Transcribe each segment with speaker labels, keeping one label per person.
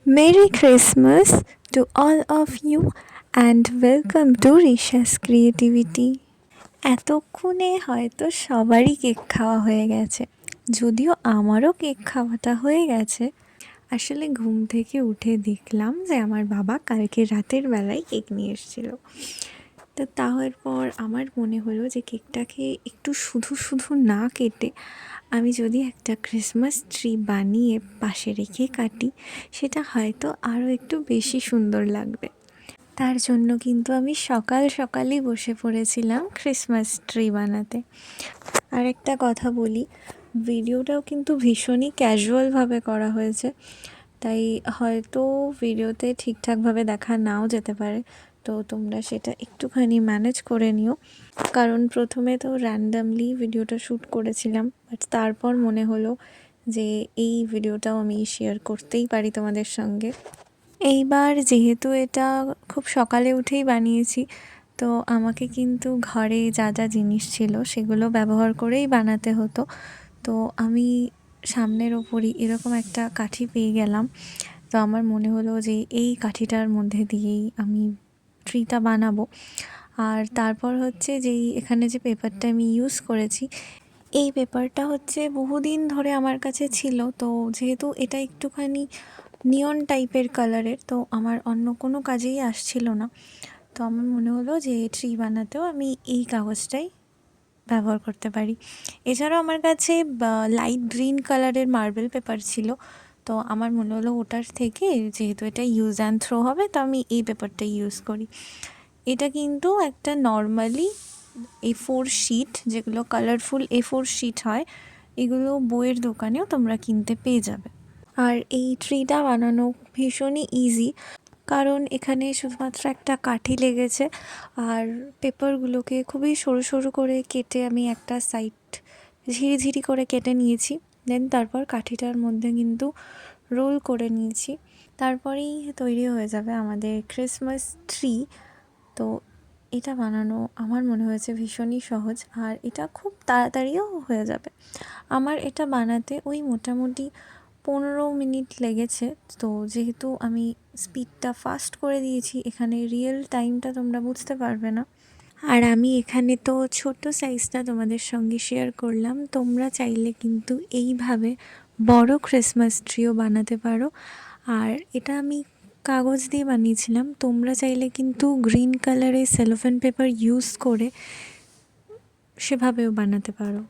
Speaker 1: Merry Christmas to all of you and welcome to Risha's Creativity. এতক্ষণে হয়তো সবারই cake খাওয়া হয়ে গেছে, যদিও আমারও কেক খাওয়াটা হয়ে গেছে। আসলে ঘুম থেকে উঠে দেখলাম যে আমার বাবা কালকে রাতের বেলায় কেক নিয়ে এসেছিল। তো তারপর আমার মনে হলো যে কেকটাকে একটু শুধু শুধু না কেটে আমি যদি একটা ক্রিসমাস ট্রি বানিয়ে পাশে রেখে কাটি, সেটা হয়তো আরও একটু বেশি সুন্দর লাগবে। তার জন্য কিন্তু আমি সকাল সকালই বসে পড়েছিলাম ক্রিসমাস ট্রি বানাতে। আর একটা কথা বলি, ভিডিওটাও কিন্তু ভীষণই ক্যাজুয়ালভাবে করা হয়েছে, তাই হয়তো ভিডিওতে ঠিকঠাকভাবে দেখা নাও যেতে পারে। তো তোমরা সেটা একটুখানি ম্যানেজ করে নিও, কারণ প্রথমে তো র্যান্ডামলি ভিডিওটা শ্যুট করেছিলাম, বাট তারপর মনে হলো যে এই ভিডিওটাও আমি শেয়ার করতেই পারি তোমাদের সঙ্গে। এইবার যেহেতু এটা খুব সকালে উঠেই বানিয়েছি, তো আমাকে কিন্তু ঘরে যা যা জিনিস ছিল সেগুলো ব্যবহার করেই বানাতে হতো। তো আমি সামনের ওপরই এরকম একটা কাঠি পেয়ে গেলাম। তো আমার মনে হলো যে এই কাঠিটার মধ্যে দিয়েই আমি ট্রিটা বানাবো। আর তারপর হচ্ছে যেই এখানে যে পেপারটা আমি ইউজ করেছি, এই পেপারটা হচ্ছে বহুদিন ধরে আমার কাছে ছিল। তো যেহেতু এটা একটুখানি নিয়ন টাইপের কালারের, তো আমার অন্য কোনো কাজেই আসছিল না। তো আমার মনে হলো যে ট্রি বানাতেও আমি এই কাগজটাই ব্যবহার করতে পারি। এছাড়াও আমার কাছে লাইট গ্রিন কালারের মার্বেল পেপার ছিল, তো আমার মনে হলো ওটার থেকে যেহেতু এটা ইউজ অ্যান্ড থ্রো হবে, তো আমি এই পেপারটাই ইউজ করি। এটা কিন্তু একটা নর্মালি A4 শিট, যেগুলো কালারফুল A4 শিট হয়, এগুলো বইয়ের দোকানেও তোমরা কিনতে পেয়ে যাবে। আর এই ট্রিটা বানানো ভীষণই ইজি, কারণ এখানে শুধুমাত্র একটা কাঠি লেগেছে। আর পেপারগুলোকে খুবই সরু সরু করে কেটে আমি একটা সাইড ঝিরিঝিরি করে কেটে নিয়েছি। দেন তারপর কাঠিটার মধ্যে কিন্তু রোল করে নিয়েছি। তারপরেই তৈরি হয়ে যাবে আমাদের ক্রিসমাস ট্রি। তো এটা বানানো আমার মনে হয়েছে ভীষণই সহজ, আর এটা খুব তাড়াতাড়িও হয়ে যাবে। আমার এটা বানাতে ওই মোটামুটি 15 মিনিট লেগেছে। তো যেহেতু আমি স্পিডটা ফাস্ট করে দিয়েছি, এখানে রিয়েল টাইমটা তোমরা বুঝতে পারবে না। আর আমি এখানে তো ছোট সাইজটা তোমাদের সঙ্গে শেয়ার করলাম, তোমরা চাইলে কিন্তু এইভাবে বড় ক্রিসমাস ট্রিও বানাতে পারো। আর এটা আমি কাগজ দিয়ে বানিয়েছিলাম, তোমরা চাইলে কিন্তু গ্রিন কালারের সেলোফেন পেপার ইউজ করে সেভাবেও বানাতে পারো।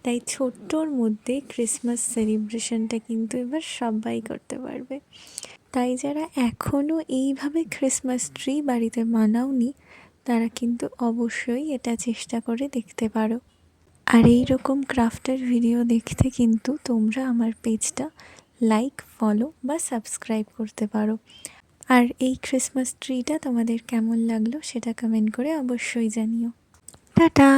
Speaker 1: তাই ছোট্টর মধ্যে ক্রিসমাস সেলিব্রেশনটা কিন্তু এবার সবাই করতে পারবে। তাই যারা এখনও এইভাবে ক্রিসমাস ট্রি বাড়িতে বানাওনি, তারা কিন্তু অবশ্যই এটা চেষ্টা করে দেখতে পারো। আর এই রকম ক্রাফটের ভিডিও দেখতে কিন্তু তোমরা আমার পেজটা লাইক, ফলো বা সাবস্ক্রাইব করতে পারো। আর এই ক্রিসমাস ট্রিটা তোমাদের কেমন লাগলো সেটা কমেন্ট করে অবশ্যই জানিও। টাটা।